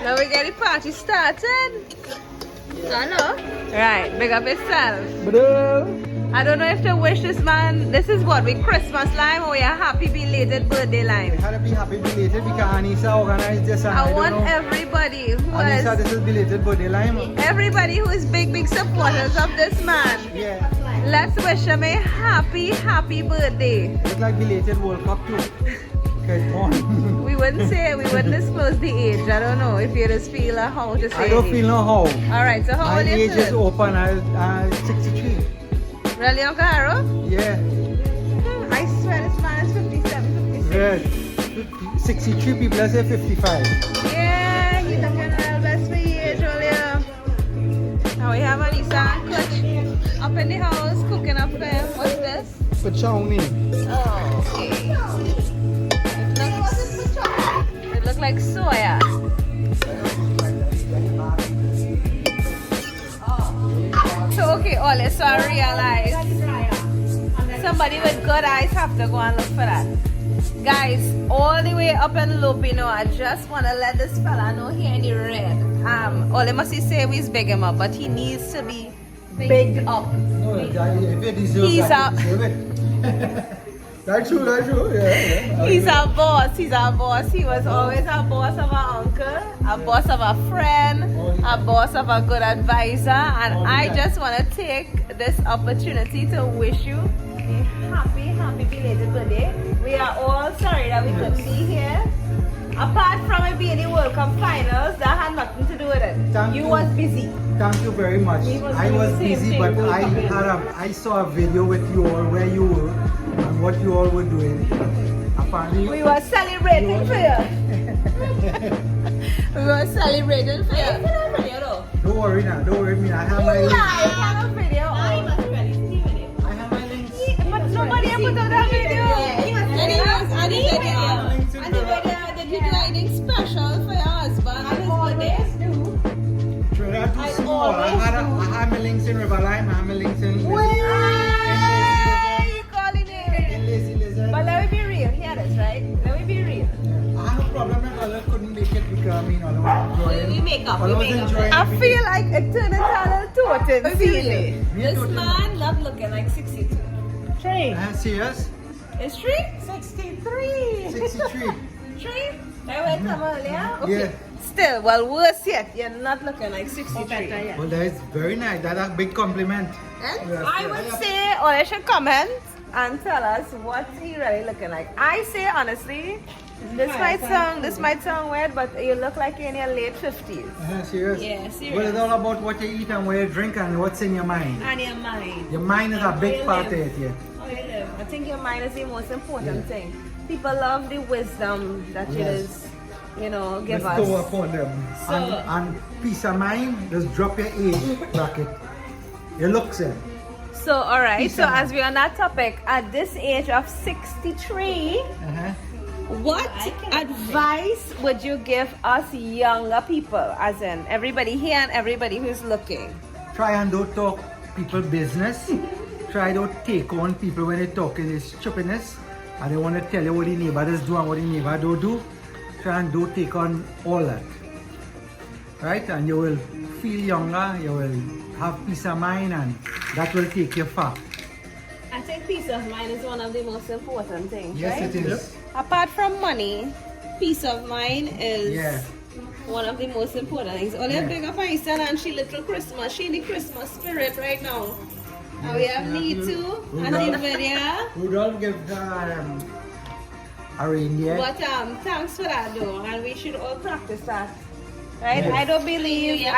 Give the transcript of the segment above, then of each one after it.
Now we get the party started. Right, big up yourself. I don't know if to wish this man, this is what, we Christmas line or we a happy belated birthday line? We had to be happy belated because Anissa organized this and I don't want know. everybody who Anissa, is, this is belated birthday line. everybody who is big supporters of this man. Yeah. Let's wish him a happy birthday. It's like belated World Cup too. Okay, on. We wouldn't disclose the age. I don't know if you just feel how to say I don't it. feel no how. Alright, so how My old age is is it? open. I'm 63. Really, Uncle Haro? Yeah. I swear this man is 57, 56. Red. 63 people, let's say 55. Yeah, he's looking real best for age earlier. Now we have Anissa and Coach up in the house cooking up there. What's this? For chow mein. Oh, okay. It looks like soya. So okay, Ole, so I realized somebody with good eyes have to go and look for that. Guys, all the way up in Lupino, I just want to let this fella know here in the red. Ole must say he's big him up, but he needs to be big up. No, if you deserve He's that, a- you deserve it. That's true, yeah. He's a boss. He was always a boss of an uncle, a boss of a friend, a boss of a good advisor. And I just want to take this opportunity to wish you a happy belated birthday. We are all sorry that we couldn't be here. Apart from it being the World Cup finals, that had nothing to do with it. You was busy. Thank you very much. I was busy, but I saw a video with you all where you were and what you all were doing. Apparently, We were celebrating for you. We were celebrating for you. don't worry now, don't worry me. I have my links. I have a video. I have my links. But nobody ever put out that video. Anyways, and the video, did you do anything special for your husband on his birthday? Trinidad too small. I had my links in Riverline, I have my links in Where you calling it? Lazy Lizard. But let me be real. Hear this, right? Let me be real. I have a problem my mother couldn't make it because I mean, I was enjoying. We make up. I was enjoying I everything. feel like it turned into a little totem. Me This too. man not looking like 62. Trey. Serious? It's true? 63. 63. Tree? I went some earlier? Okay. Yeah. Still, well, worse yet, you're not looking like 63. Well, that is very nice. That's a big compliment. And Yes, I yes. would say, or they should comment and tell us what he really looking like. I say honestly, this might sound weird, but you look like you're in your late 50s. Serious? Yeah, serious. Well, it's all about what you eat and what you drink and what's in your mind. And your mind. Your mind is a big part of it, yeah. How you live. I think your mind is the most important thing. People love the wisdom that you just, give us. Bestow upon them. So- And peace of mind, just drop your age bracket. Your looks in. So, alright, Peace so of mind. as we're on that topic, at this age of 63, what advice would you give us younger people, as in everybody here and everybody who's looking? Try and don't talk people business. Try don't take on people when they talking is stupidness. And they want to tell you what the neighbor does do and what the neighbor don't do. Try and don't take on all that. Right? And you will feel younger, you will have peace of mind, and that will take you far. I think peace of mind is one of the most important things, Yes, right? it is. Apart from money, peace of mind is Yeah. one of the most important things. Only Yeah. big up Einstein and she little Christmas. She in the Christmas spirit right now. And we have me too and Nvidia. Rudolph give her a reindeer. But thanks for that though, and we should all practice that. Right? Yes. I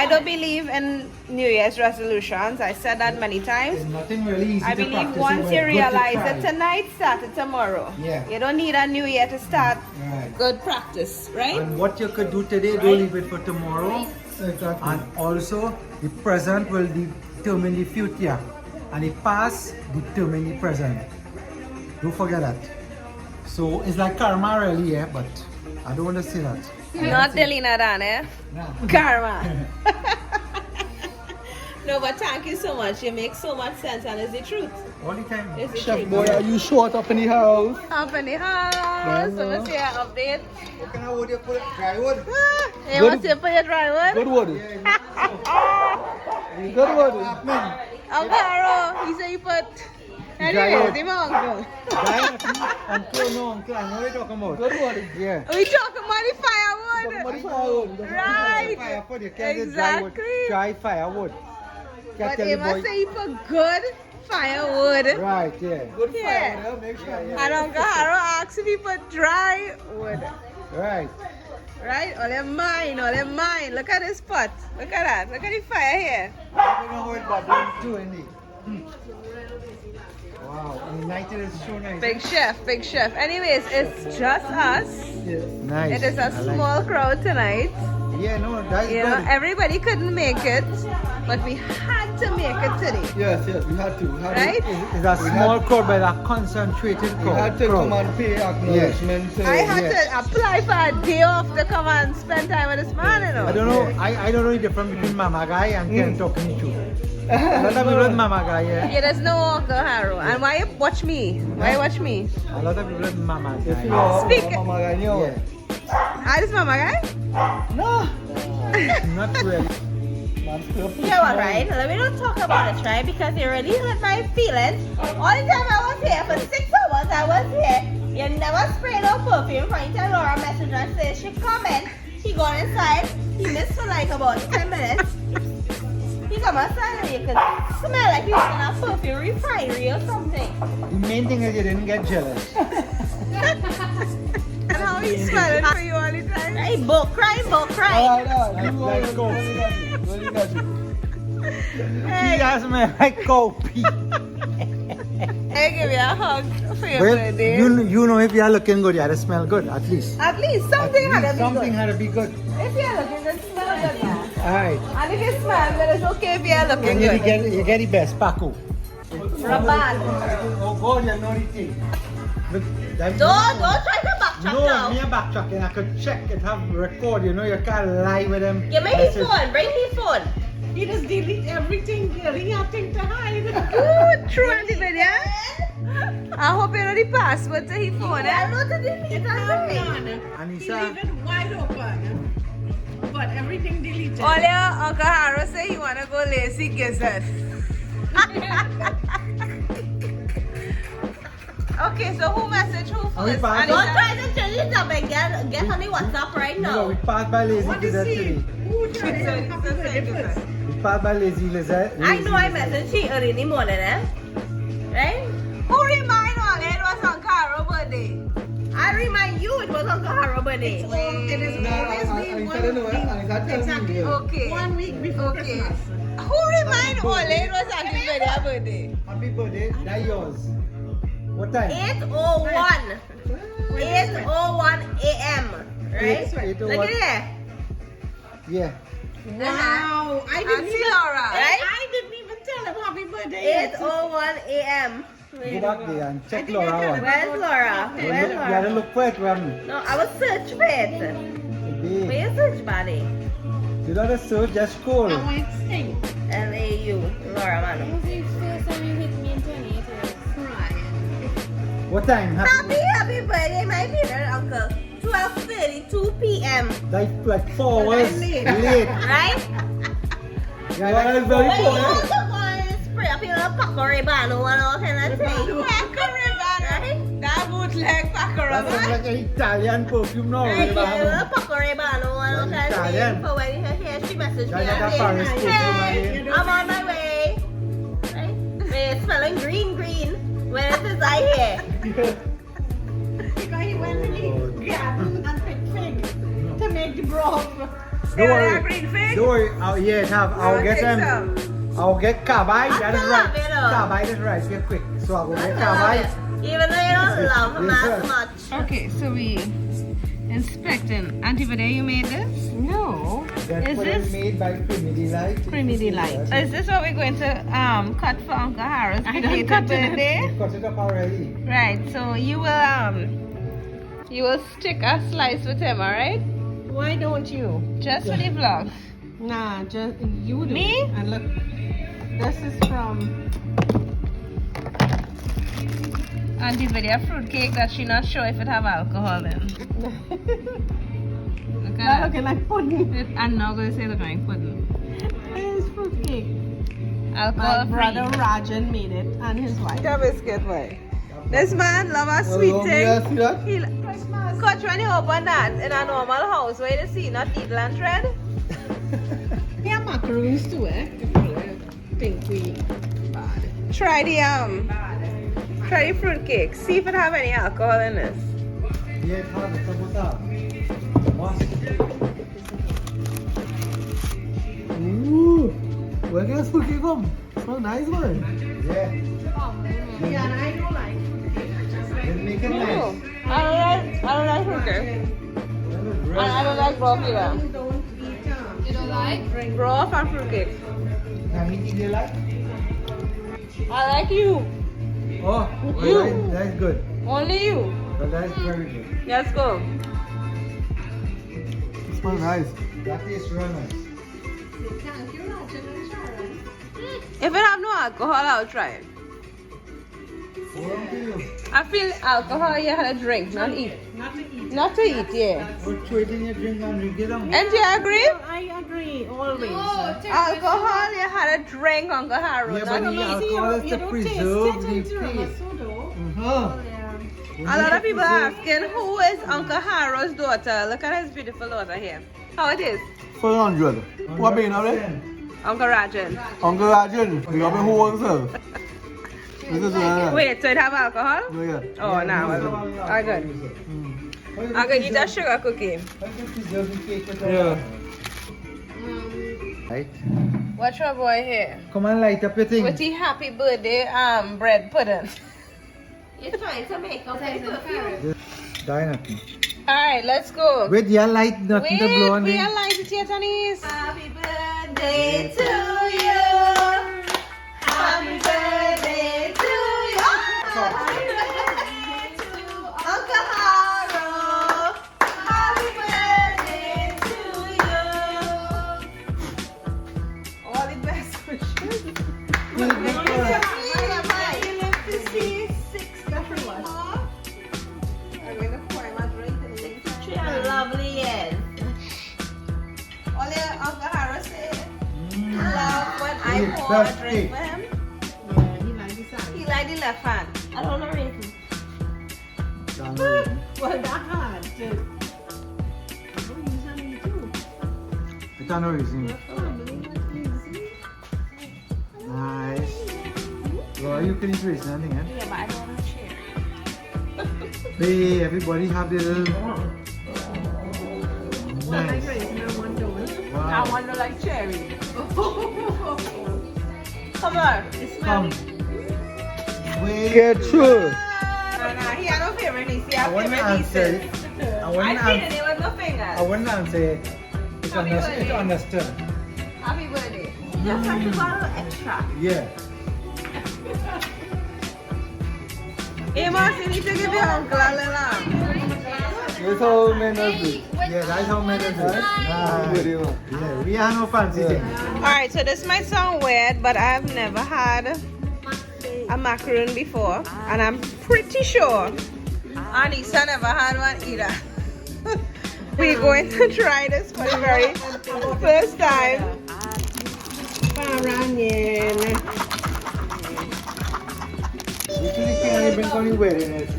don't believe in New Year's resolutions. I said that many times. It's nothing really easy I to believe practice. once but you good to realize try. it tonight, start it tomorrow. Yeah. You don't need a new year to start Right. good practice, right? And what you could do today, Right. don't leave it for tomorrow. And also, the present will determine the future. And the past determine the present. Don't forget that. So it's like karma really, yeah, but I don't want to say that. Not Delina Dan, eh? Nah. Karma. No, but thank you so much. You make so much sense and it's the truth. All the time. It's the Chef treat. boy, are you short up in the house? Up in the house. So let's see an update. What kind of wood you put? Dry wood? You want to put your dry wood? Good wood. Good wood. Uncle Haro, he said you put. Anyways, him uncle. Uncle, no, uncle. I know what you're talking about. Good wood. Yeah. We talking about the firewood. Somebody firewood. Right. Firewood. You can't get dry wood. Exactly. Dry firewood. Can't But tell he the must boy. say you put good firewood. Right, yeah. Good Yeah. firewood. Make sure. And Uncle Haro asks if he put dry wood. Right. Right? All them mine, all them mine. Look at this pot. Look at that. Look at the fire here. I don't know how it but too, indeed. Wow, and the night is so nice. Big chef, big chef. Anyways, it's just us. Nice. It is a I like small crowd tonight. it. Yeah, no, that's You know, good. everybody couldn't make it, but we had to make it today. Yes, we had to. We had Right? It's a small crowd, but a concentrated We crowd. had to come and pay acknowledgement. I had Yes. to apply for a day off to come and spend time with this man, you know. I don't know. I don't know the difference between Mama Guy and Ken talking to. A lot of people with Mama Guy, yeah. Yeah, there's no Uncle Haro. And why you watch me? Why you watch me? A lot of people with Mama If you Guy. are Speak. Mama Guy, you know. Yeah. Ah, this Mama guy? No. Not really. Man, still You know what, right? Let me not talk about it, right? Because you really hurt my feelings. All the time I was here, for 6 hours I was here. You never sprayed no perfume. Trying to Laura message and say she coming. She gone inside. He missed for like about 10 minutes. He come outside and you could smell like he was in a perfume refinery or something. The main thing is you didn't get jealous. And how he smelling for you all the time? Hey, book cry, book cry. Let's go. Really got you. He has me like coffee. Hey, give me a hug for your Well, birthday. you know if you are looking good, you have to smell good, at least. At least something had to be Something good. had to be good. If you're looking good, smell good, yeah. Alright. And if you smell good, it's okay if you're looking And good. you get the best, Paco. Raban. Oh God, you know the thing. Look, that- Don't try to backtrack No, now. me a backtracking. I could check it, have record. You know, you can't lie with them. Give me his phone, bring his phone. He just delete everything. He has nothing to hide. Good, true on the video. I hope you know the password to his phone, I eh? know to delete it. And He he leave it wide open. But everything deleted. All your Uncle Haro say he wanna go lazy gizzard. Okay, so who message who we first? pass? Don't Anita? try to change it up and get on the WhatsApp right No, we now. passed by Lazy What is Lizard he? today. Who tried to happy birthday first? We passed by Lazy Lizard. I know I messaged you early in the morning, eh? Right? Who remind all it was Uncle Haro birthday? I remind you it was Uncle Haro birthday. It is always been exactly Okay. 1 week before Okay. Christmas. Who remind all it was Uncle Haro birthday? Happy birthday. That's yours. What time? 8:01. 8:01 a.m. Right? 8:01. Look at it. Yeah. Wow. I And didn't see even, Laura. Right? I didn't even tell him happy birthday. 8:01 a.m. Go back there and check I think I Laura got one. it. Where's Laura? You Where's gotta Laura? look for it, Ram. No, I was search for it. Today. Where you search, buddy? You gotta search, just scroll. I went sing. LAU. Laura, man. What time? Happy birthday, my favorite uncle. 12:32 p.m. Like 4 hours late. late. Right? Yeah, that is very When you cool. also go and spray up your Paco Rabanne and all kind of thing. Paco Rabanne. That bootleg Paco That sounds Rabanne. like an Italian perfume now. Right? Rabanne. Yeah, Paco Rabanne and all kind of Italian. thing. For when you hear she messaged me That's like a and Paris say, perfume, hey, man. I'm on my way. Right? It's smelling green. When it is I here. Because he went to the garden and picked figs to make the broth. They Don't want a worry. green fig? Don't worry. Yes, I'll get take them. I'll get carbide. That is I right. love it, though. Carbide is right. Get quick. So I'll go get I love carbide. it. Even though you don't love him as much. Okay, so we inspecting. Auntie Vade, you made this? No. That's Is what this- is made by Creamy Delight. Creamy Delight. Is this what we're going to cut for Uncle Haro's I don't belated cut it. birthday? Cut it up already. Right, so you will stick a slice with him, alright? Why don't you? Just for the vlog. Nah, just you do. Me? And look, this is from Auntie video fruitcake that she not sure if it have alcohol in. Look Not at looking like pudding. I'm not going to say look like pudding. It's fruitcake. Alcohol My brother Rajan made it and his wife. Your biscuit, boy. This man love a sweet Oh, thing. yeah, see that? He, Coach, when you open that in a normal house, where you see not needle and thread? Yeah, macaroons too, eh? If you think we bad. Try the fruitcake. See if it have any alcohol in this. Yeah, it's hard. It's about Ooh, where can this cookie come? So nice, man. Yeah. Yeah, and I don't like Then make it nice. I don't like fruitcake. And I don't like broth either. don't eat You don't like? Broth and fruitcake. Can we eat it like? I like you. Oh, You. well, that's good. Only you. But that's very good. Let's go. It smells nice. That tastes real nice. Thank you, Rajan and Sharon. If it have no alcohol, I'll try it. Welcome to you. I feel alcohol you had a drink, not eat. Not to eat. Not to eat, yeah. Put it in your drink and drink it down. And do you agree? I agree, always. Alcohol you had a drink, Uncle Haro. Yeah, not but eat. the alcohol is to preserve the taste. Uh-huh. A lot of people are asking, who is Uncle Haro's daughter? Look at his beautiful daughter here. How it is? 400. What being of it? Uncle Rajan. Uncle Rajan, you have a who answer. This is Wait, so it have alcohol? No, yeah. Oh, no. I good. I could eat a sugar cookie. Yeah. Right. What's your boy here? Come on, light up your thing. With the happy birthday bread pudding. You're trying to make up perfume. Dynamite. Alright, let's go. Wait, you light nothing to blow on we it. are light it yet, Anis. Happy birthday to you. Happy birthday to you. Happy birthday to Uncle Haro. Happy birthday to you. All the best wishes. Lovely years. All your Uncle Haro said, love when I pour a drink for him. Yeah, he likes the side. He like the left hand. I don't know reason. Well, that hard. Don't use any too. It's no reason. Nice. Well, you can eat raisin, I think, eh? Yeah, but I don't want to share. Hey, everybody have their little... Nice. I Wow. want to like cherry. Come on. Come. Wait. Get true. Nah, he had no favorite niece. He I had wouldn't favorite answer nieces. it. I I wouldn't feed answer it with no fingers. I wouldn't answer it. It's Happy understood. It's birthday. understood. Happy birthday. Just like a bottle extra. Yeah. Amos, you need to give your uncle a little arm. That's how men do it. Yeah, that's how men do it. Nice. Yeah, we are no fancy thing. Alright, so this might sound weird, but I've never had a macaroon before. And I'm pretty sure Anissa never had one either. We're going to try this for the very first time. Usually can only bring only wearing it.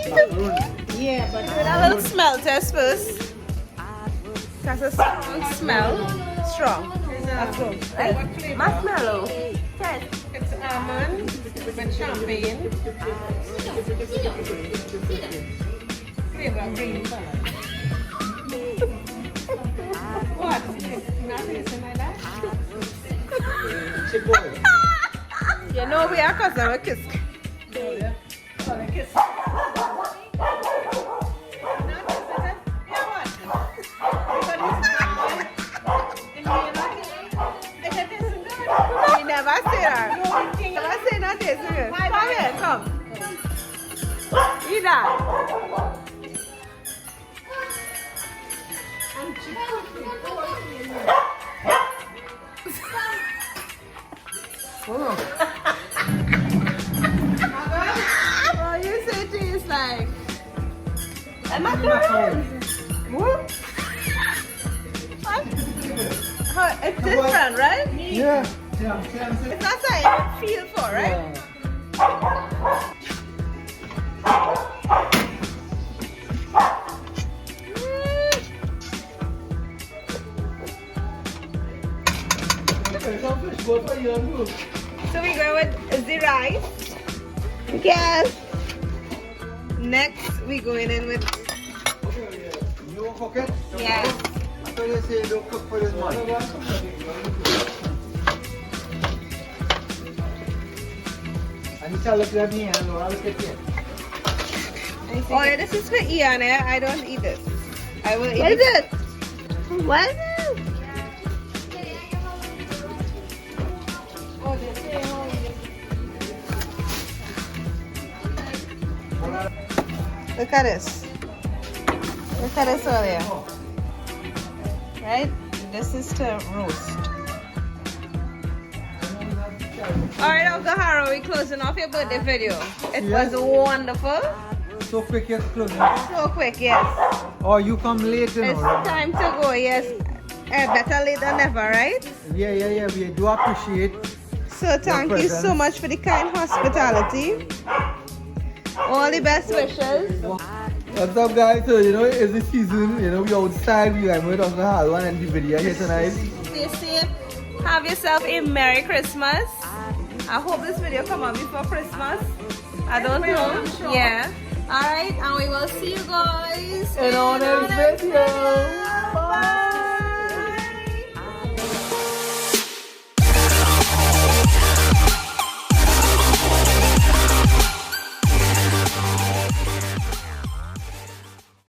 Macaroon. Yeah, but With a little smell test first. That's a strong smell. Strong. That's good. Hey, marshmallow. Test. it's almond with champagne. Flavor of green color. What? Not tasting like that? You know we are customer kiss. We never say that. Never say not tasting good. Come here, come. Eat that. And macarons. What? What? How, it's different, right? Yeah. It's not something you feel for, right? So we go with the rice. Yes. Next we going in with You won't cook it? yes. I thought you say don't cook for this man. And you tell us that me and I'll look at you. Oh yeah, this is for Ian. I don't eat this. I will eat What is it? What is it? Look at this. Look at this earlier. Right? This is to roast. Alright, Uncle Haro, we're closing off your birthday video. It Yes. was wonderful. So quick you're closing. So quick, yes. Oh, you come late, you It's know. time to go, yes. Better late than never, right? Yeah. We do appreciate. So thank you so presence. much for the kind hospitality. All the best wishes. What's up, guys? So, it's the season. We outside. We are with Uncle Haro and the video here tonight. Stay safe. Have yourself a Merry Christmas. I hope this video come out before Christmas. I don't know. Yeah. Alright, and we will see you guys In our next video. Bye.